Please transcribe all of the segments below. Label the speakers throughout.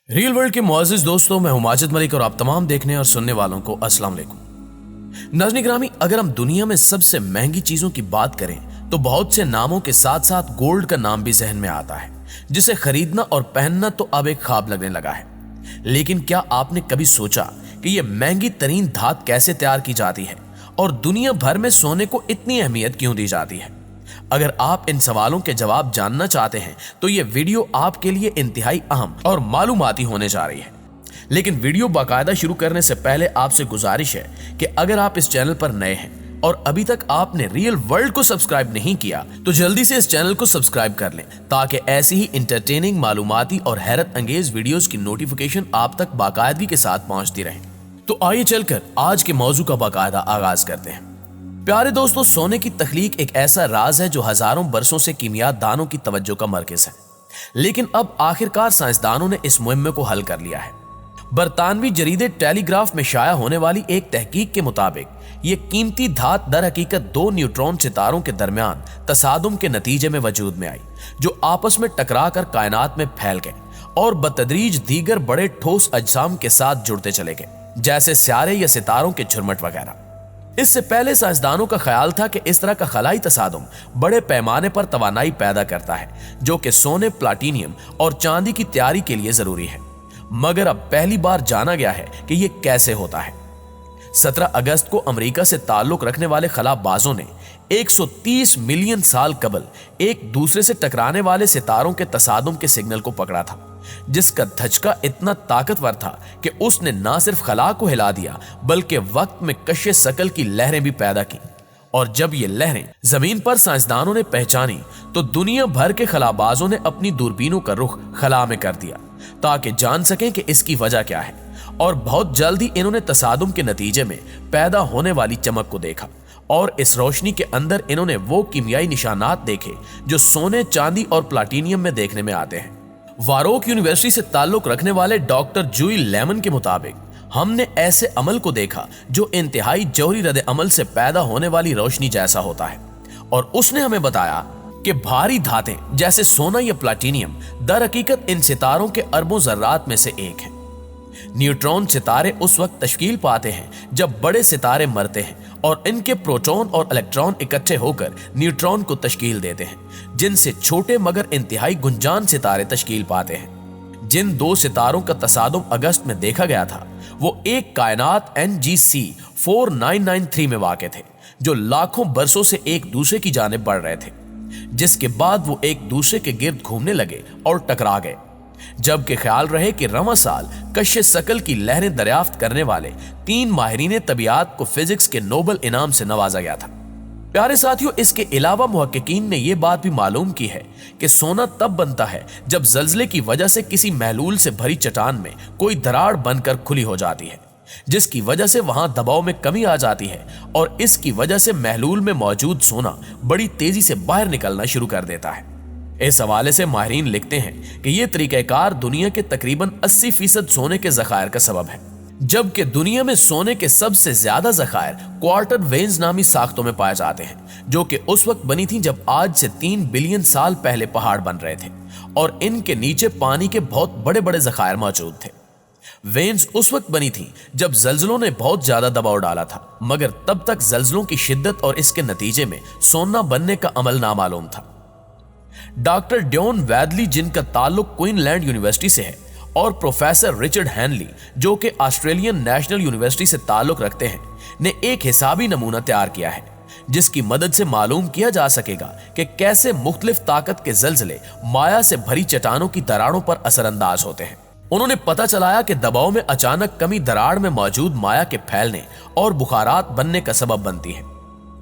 Speaker 1: Real world के मुअज़्ज़िज़ दोस्तों, मैं हूं माजिद मलिक और आप तमाम देखने और सुनने वालों को अस्सलाम वालेकुम। नाज़रीन ग्रामी, अगर हम दुनिया में सबसे महंगी चीजों की बात करें तो बहुत से नामों के साथ साथ गोल्ड का नाम भी जहन में आता है, जिसे खरीदना और पहनना तो अब एक ख्वाब लगने लगा है। लेकिन क्या आपने कभी सोचा कि यह महंगी तरीन धात कैसे तैयार की जाती है और दुनिया भर में सोने को इतनी अहमियत क्यों दी जाती है? अगर आप इन सवालों के जवाब जानना चाहते हैं तो ये वीडियो आपके लिए इंतहाई अहम और मालूमाती होने जा रही है। लेकिन वीडियो बाकायदा शुरू करने से पहले आपसे गुजारिश है कि अगर आप इस चैनल पर नए हैं और अभी तक आपने रियल वर्ल्ड को सब्सक्राइब नहीं किया तो जल्दी से इस चैनल को सब्सक्राइब कर लें, ताकि ऐसी ही इंटरटेनिंग, मालूमाती और हैरत अंगेज वीडियोस की नोटिफिकेशन आप तक बाकायदगी के साथ पहुंचती रहे। तो आइए चलकर आज के मौजू का बाकायदा आगाज करते हैं। प्यारे दोस्तों, सोने की तख्लीक एक ऐसा राज है जो हजारों बरसों से कीमिया दानों की तवज्जो का मरकज है, लेकिन अब आखिरकार साइंसदानों ने इस मुहिम्मे को हल कर लिया है। बरतानवी जरीदे टेलीग्राफ में शाया होने वाली एक तहकीक के मुताबिक ये कीमती धात दर हकीकत दो न्यूट्रॉन सितारों के दरमियान तसादुम के नतीजे में वजूद में आई, जो आपस में टकरा कर कायनात में फैल गए और बतदरीज दीगर बड़े ठोस अजसाम के साथ जुड़ते चले गए, जैसे सियारे या सितारों के झुरमट वगैरह। इससे पहले साइंसदानों का ख्याल था कि इस तरह का खलाई तसादुम बड़े पैमाने पर तवानाई पैदा करता है, जो कि सोने, प्लाटीनियम और चांदी की तैयारी के लिए जरूरी है। मगर अब पहली बार जाना गया है कि यह कैसे होता है। 17 अगस्त को अमेरिका से ताल्लुक रखने वाले खलाबाजों ने 130 मिलियन साल कबल एक दूसरे से टकराने वाले सितारों के तसादुम के सिग्नल को पकड़ा था, जिसका धचका इतना ताकतवर था कि उसने न सिर्फ खला को हिला दिया बल्कि वक्त में कश्य सकल की लहरें भी पैदा की। और जब ये लहरें जमीन पर साइंसदानों ने पहचानी तो दुनिया भर के खलाबाजों ने अपनी दूरबीनों का रुख खला में कर दिया ताकि जान सकें कि इसकी वजह क्या है। और बहुत जल्द ही इन्होंने तसादुम के नतीजे में पैदा होने वाली चमक को देखा, और इस रोशनी के अंदर इन्होंने वो कीमियाई निशानात देखे जो सोने, चांदी और प्लाटीनियम में देखने में आते हैं। वारोक यूनिवर्सिटी से ताल्लुक रखने वाले डॉक्टर जूई लेमन के मुताबिक हमने ऐसे अमल को देखा जो इंतहाई जौहरी रद्द अमल से पैदा होने वाली रोशनी जैसा होता है। और उसने हमें बताया कि भारी धातें जैसे सोना या प्लाटीनियम दर हकीकत इन सितारों के अरबों जर्रात में से एक है। न्यूट्रॉन सितारे उस वक्त तश्कील पाते हैं जब बड़े सितारे मरते हैं और इनके प्रोटॉन और इलेक्ट्रॉन इकट्ठे होकर न्यूट्रॉन को तश्कील देते हैं, जिनसे छोटे मगर इंतहाई गुंजान सितारे तश्कील पाते हैं। जिन दो सितारों का तसादुम अगस्त में देखा गया था वो एक कायनात NGC 4993 में वाक़े थे, जो लाखों बरसों से एक दूसरे की जानिब बढ़ रहे थे, जिसके बाद वो एक दूसरे के गिर्द घूमने लगे और टकरा गए। जबकि ख्याल रहे कि रवां साल कश्य सकल की लहरें दरियाफ्त करने वाले 3 माहिरीन तबियात को फिजिक्स के नोबल इनाम से नवाजा गया था। प्यारे साथियों, इसके अलावा मुहक्किकीन ने यह बात भी मालूम की है कि सोना तब बनता है जब जल्जले की वजह से किसी महलूल से भरी चट्टान में कोई दरार बनकर खुली हो जाती है, जिसकी वजह से वहां दबाव में कमी आ जाती है और इसकी वजह से महलूल में मौजूद सोना बड़ी तेजी से बाहर निकलना शुरू कर देता है। इस हवाले से माहिरीन लिखते हैं कि यह तरीक़ाकार दुनिया के तकरीबन 80% सोने के ज़खायर का सबब है, जबकि दुनिया में सोने के सबसे ज्यादा ज़खायर क्वार्टर वेन्स नामी साख्तों में पाए जाते हैं, जो कि उस वक्त बनी थी जब आज से 3 बिलियन साल पहले पहाड़ बन रहे थे और इनके नीचे पानी के बहुत बड़े बड़े ज़खायर मौजूद थे। वेन्स उस वक्त बनी थी जब जल्जलों ने बहुत ज्यादा दबाव डाला था, मगर तब तक जल्जलों की शिद्दत और इसके नतीजे में सोना बनने का अमल नामालूम था। डॉक्टर डॉन वैदली, जिनका ताल्लुक क्वीनलैंड यूनिवर्सिटी से है, और प्रोफेसर रिचर्ड हैनली, जो कि ऑस्ट्रेलियन नेशनल यूनिवर्सिटी से ताल्लुक रखते हैं, ने एक हिसाबी नमूना तैयार किया है, जिसकी मदद से मालूम किया जा सकेगा कि कैसे मुख्तलिफ ताकत के जल्जले माया से भरी चट्टानों की दरारों पर असरअंदाज होते हैं। उन्होंने पता चलाया कि दबाव में अचानक कमी दरार में मौजूद माया के फैलने और बुखारात बनने का सबब बनती है,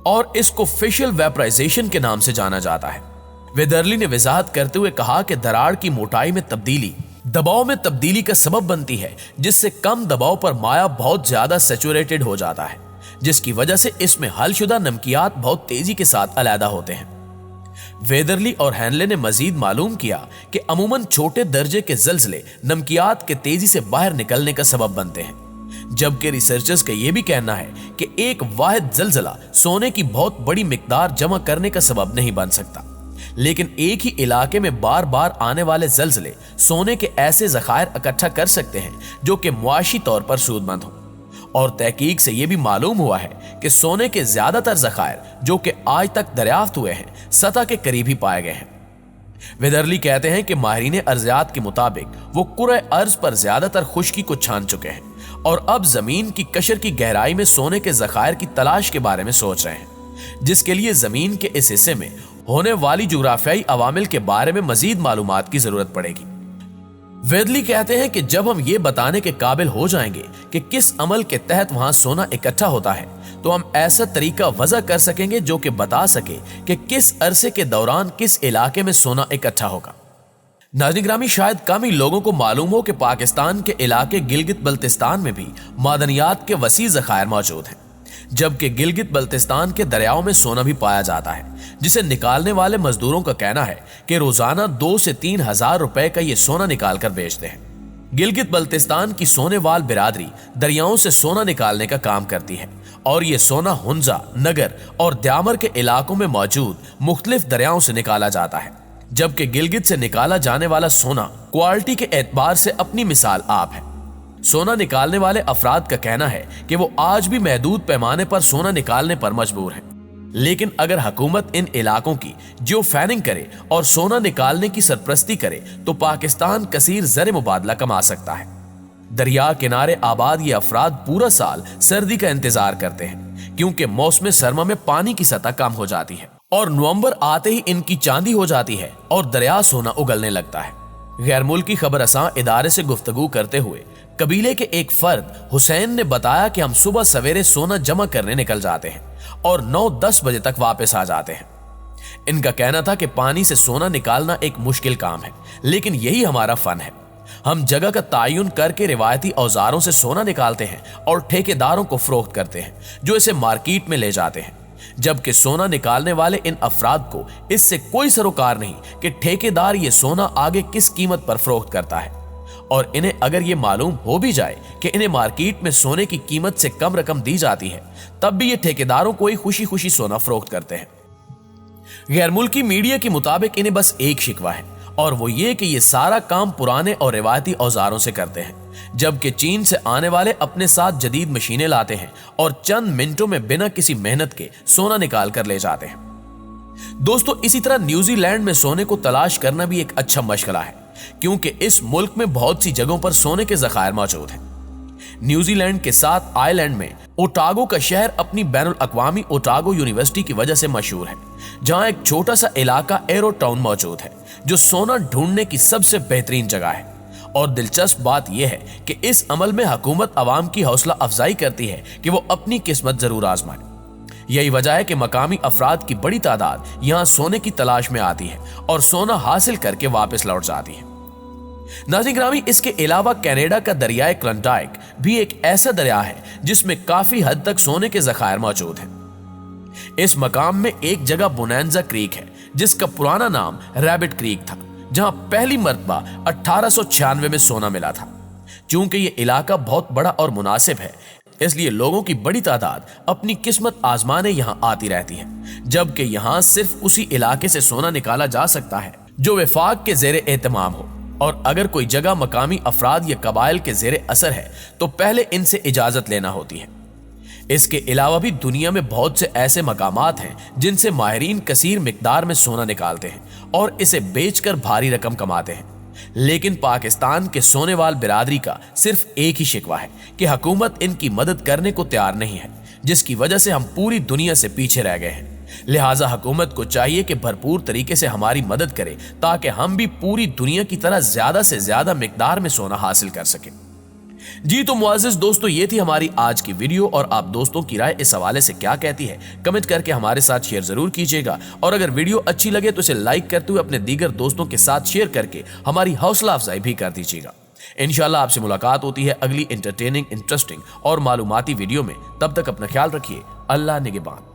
Speaker 1: और इसको फेशियल वेपराइजेशन के नाम से जाना जाता है। वेदरली ने वजाहत करते हुए कहा कि दरार की मोटाई में तब्दीली दबाव में तब्दीली का सबब बनती है, जिससे कम दबाव पर माया बहुत ज्यादा सैचुरेटेड हो जाता है, जिसकी वजह से इसमें हलशुदा नमकियात बहुत तेजी के साथ अलहदा होते हैं। वेदरली और हैनले ने मजीद मालूम किया कि अमूमन छोटे दर्जे के जल्जले नमकियात के तेजी से बाहर निकलने का सबब बनते हैं, जबकि रिसर्चर्स का यह भी कहना है कि एक वाहिद जल्जला सोने की बहुत बड़ी मिकदार जमा करने का सबब नहीं बन सकता, लेकिन एक ही इलाके में बार बार आने वाले जल्जले सोने के ऐसे ज़खायर इकट्ठा कर सकते हैं जो कि मुआशी तौर पर सूदमंद हों। और तहकीक से यह भी मालूम हुआ है कि सोने के ज्यादातर ज़खायर जो कि आज तक दरियाफ्त हुए हैं सतह के करीब ही पाए गए हैं। वेदरली कहते हैं कि माहिरीन अर्जियात के मुताबिक वो कुरे अर्ज पर ज्यादातर खुश्की को छान चुके हैं और अब जमीन की कशर की गहराई में सोने के ज़खायर की तलाश के बारे में सोच रहे हैं, जिसके लिए जमीन के इस हिस्से में होने वाली जुग्राफियाई अवामिल के बारे में मजीद मालूमात की जरूरत पड़ेगी। वेदली कहते हैं कि जब हम ये बताने के काबिल हो जाएंगे कि किस अमल के तहत वहां सोना इकट्ठा होता है तो हम ऐसा तरीका वजह कर सकेंगे जो कि बता सके कि किस अरसे के दौरान किस इलाके में सोना इकट्ठा होगा। नाज़रीन ग्रामी, शायद कम ही लोगों को मालूम हो कि पाकिस्तान के इलाके गिलगित बल्तिस्तान में भी मादनियात के वसी ज़खायर मौजूद हैं, जबकि गिलगित बल्तिस्तान के दरियाओं में सोना भी पाया जाता है, जिसे निकालने वाले मजदूरों का कहना है कि रोजाना 2 से 3 हजार रुपए का ये सोना निकाल कर बेचते हैं। गिलगित बल्तिस्तान की सोनेवाल बिरादरी दरियाओं से सोना निकालने का काम करती है और ये सोना हुंजा, नगर और द्यामर के इलाकों में मौजूद मुख्तलिफ दरियाओं से निकाला जाता है, जबकि गिलगित से निकाला जाने वाला सोना क्वालिटी के एतबार से अपनी मिसाल आप है। सोना निकालने वाले अफराद का कहना है कि वो आज भी महदूद पैमाने पर सोना निकालने पर मजबूर हैं, लेकिन अगर हुकूमत इन इलाकों की जियो फैनिंग करे और सोना निकालने की सरपरस्ती करे तो पाकिस्तान कसीर ज़र मुबादला कमा सकता है। दरिया किनारे आबाद ये अफराद पूरा साल सर्दी का इंतजार करते हैं, क्योंकि मौसम सरमा में पानी की सतह कम हो जाती है और नवंबर आते ही इनकी चांदी हो जाती है और दरिया सोना उगलने लगता है। गैर मुल्की खबर असां इदारे से गुफ्तगू करते हुए कबीले के एक फर्द हुसैन ने बताया कि हम सुबह सवेरे सोना जमा करने निकल जाते हैं और 9-10 बजे तक वापस आ जाते हैं। इनका कहना था कि पानी से सोना निकालना एक मुश्किल काम है, लेकिन यही हमारा फन है। हम जगह का तायुन करके रिवायती औजारों से सोना निकालते हैं और ठेकेदारों को फरोख्त करते हैं जो इसे मार्केट में ले जाते हैं, जबकि सोना निकालने वाले इन अफराद को इससे कोई सरोकार नहीं कि ठेकेदार ये सोना आगे किस कीमत पर फरोख्त करता है, और इन्हें अगर ये मालूम हो भी जाए कि इन्हें मार्केट में सोने की कीमत से कम रकम दी जाती है तब भी ये ठेकेदारों को ही खुशी खुशी सोना फरोख्त करते हैं। गैर मुल्की मीडिया के मुताबिक इन्हें बस एक शिकवा है और वो ये कि ये सारा काम पुराने और रिवायती औजारों से करते हैं, जबकि चीन से आने वाले अपने साथ जदीद मशीनें लाते हैं और चंद मिनटों में बिना किसी मेहनत के सोना निकाल कर ले जाते हैं। दोस्तों, इसी तरह न्यूजीलैंड में सोने को तलाश करना भी एक अच्छा मशगला है, क्योंकि इस मुल्क में बहुत सी जगहों पर सोने के ज़खायर मौजूद हैं। न्यूजीलैंड के साथ आइलैंड में ओटागो का शहर अपनी बैनुल अक़वामी ओटागो यूनिवर्सिटी की वजह से मशहूर है, जहां एक छोटा सा इलाका एरो टाउन मौजूद है जो सोना ढूंढने की सबसे बेहतरीन जगह है। और दिलचस्प बात यह है कि इस अमल में हुकूमत अवाम की हौसला अफजाई करती है कि वो अपनी किस्मत जरूर आजमाए। यही वजह है कि मकामी अफराद की बड़ी तादाद यहाँ सोने की तलाश में आती है और सोना हासिल करके वापस लौट जाती है। नाज़रीन ग्रामी, इसके अलावा कनाडा का दरियाए क्लॉन्डाइक भी एक ऐसा दरिया है जिसमें काफी हद तक सोने के ज़खायर मौजूद हैं। इस मकाम में एक जगह बोनांजा क्रीक है जिसका पुराना नाम रैबिट क्रीक था, जहां पहली मर्तबा 1896 में सोना मिला था। चूंकि ये इलाका बहुत बड़ा और मुनासिब है, इसलिए लोगों की बड़ी तादाद अपनी किस्मत आजमाने यहाँ आती रहती है, जबकि यहाँ सिर्फ उसी इलाके से सोना निकाला जा सकता है जो वफाक के जेरे एहतमाम हो, और अगर कोई जगह मकामी अफराद या कबाइल के जेरे असर है तो पहले इनसे इजाजत लेना होती है। इसके अलावा भी दुनिया में बहुत से ऐसे मकामात हैं जिनसे माहिरीन कसीर मिकदार में सोना निकालते हैं और इसे बेचकर भारी रकम कमाते हैं, लेकिन पाकिस्तान के सोनेवाल बिरादरी का सिर्फ एक ही शिकवा है कि हुकूमत इनकी मदद करने को तैयार नहीं है, जिसकी वजह से हम पूरी दुनिया से पीछे रह गए हैं। लिहाजा हुकूमत को चाहिए कि भरपूर तरीके से हमारी मदद करे ताकि हम भी पूरी दुनिया की तरह ज्यादा से ज्यादा मिकदार में सोना हासिल कर सकें। जी तो मुआज़िज़ दोस्तों, ये थी हमारी आज की वीडियो, और आप दोस्तों की राय इस हवाले से क्या कहती है कमेंट करके हमारे साथ शेयर जरूर कीजिएगा, और अगर वीडियो अच्छी लगे तो इसे लाइक करते हुए अपने दीगर दोस्तों के साथ शेयर करके हमारी हौसला अफजाई भी कर दीजिएगा। इंशाल्लाह आपसे मुलाकात होती है अगली इंटरटेनिंग, इंटरेस्टिंग और मालूमाती वीडियो में। तब तक अपना ख्याल रखिए। अल्लाह निगहबान।